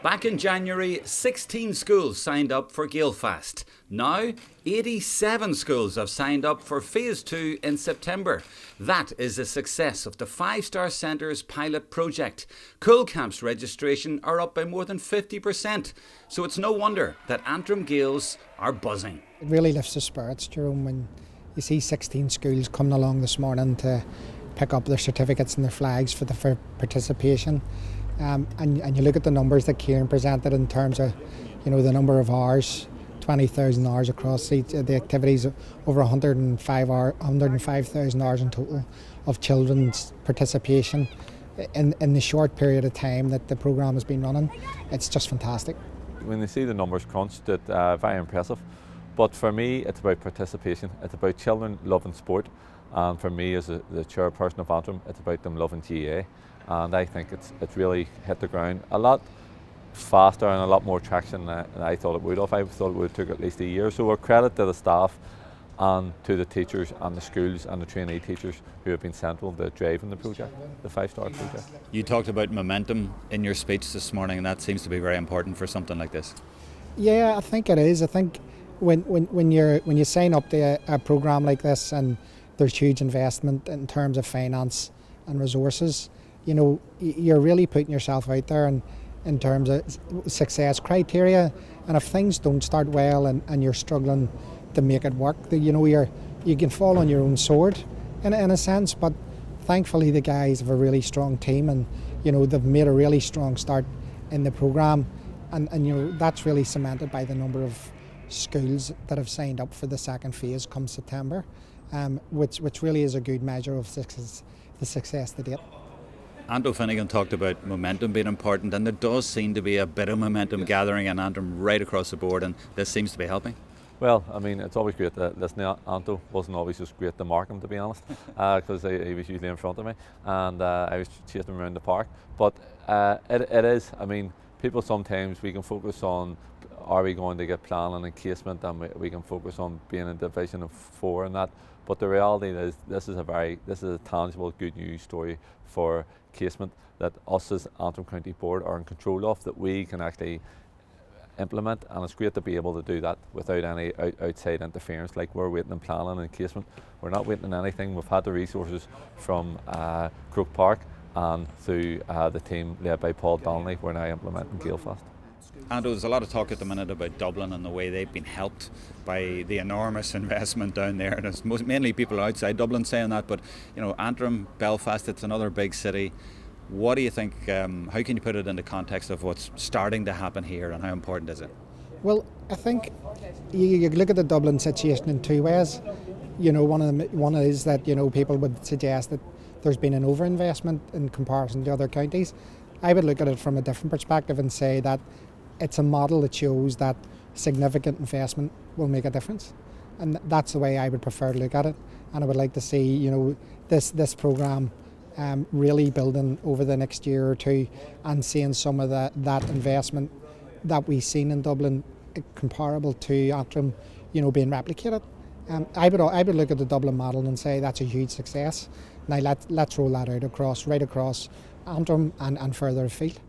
Back in January, 16 schools signed up for Gaelfast. Now, 87 schools have signed up for Phase 2 in September. That is the success of the Five Star Centre's pilot project. Cool Camps registration are up by more than 50%. So it's no wonder that Antrim Gaels are buzzing. It really lifts the spirits, Jerome, when you see 16 schools coming along this morning to pick up their certificates and their flags for participation. And you look at the numbers that Kieran presented in terms of, the number of hours, 20,000 hours across the activities, over 105,000 hours in total of children's participation in the short period of time that the programme has been running. It's just fantastic. When you see the numbers crunched, it's very impressive. But for me, it's about participation. It's about children loving sport. And for me, as the chairperson of Antrim, it's about them loving GAA. And I think it's really hit the ground a lot faster and a lot more traction than I thought it would have. I thought it would have took at least a year. So we're credit to the staff and to the teachers and the schools and the trainee teachers who have been central to driving the project, the Five Star project. You talked about momentum in your speech this morning, and that seems to be very important for something like this. Yeah, I think it is. I think when you sign up to a programme like this and there's huge investment in terms of finance and resources, you're really putting yourself out there and in terms of success criteria. And if things don't start well and you're struggling to make it work, you can fall on your own sword in a sense. But thankfully the guys have a really strong team, and they've made a really strong start in the programme, and that's really cemented by the number of schools that have signed up for the second phase come September, which really is a good measure of the success to date. Anto Finnegan talked about momentum being important, and there does seem to be a bit of momentum gathering in Antrim right across the board, and this seems to be helping. Well, I mean, it's always great to listen to Anto. Wasn't always just great to mark him, to be honest, because he was usually in front of me, and I was chasing him around the park. But it is, I mean, people sometimes, we can focus on, are we going to get planning and casement, and we can focus on being in Division of 4 and that. But the reality is, this is a tangible good news story for casement that us as Antrim County Board are in control of, that we can actually implement, and it's great to be able to do that without any outside interference. Like, we're waiting on planning and casement, we're not waiting on anything. We've had the resources from Croke Park and through the team led by Paul Donnelly. We're now implementing Gaelfast. And there's a lot of talk at the minute about Dublin and the way they've been helped by the enormous investment down there. And it's mainly people outside Dublin saying that, but Antrim, Belfast, it's another big city. What do you think, how can you put it in the context of what's starting to happen here, and how important is it? Well, I think you look at the Dublin situation in two ways. One is that people would suggest that there's been an overinvestment in comparison to other counties. I would look at it from a different perspective and say that it's a model that shows that significant investment will make a difference, and that's the way I would prefer to look at it. And I would like to see this programme really building over the next year or two, and seeing some of that investment that we've seen in Dublin comparable to Antrim being replicated. I would look at the Dublin model and say that's a huge success. Now let's roll that out right across Antrim and further afield.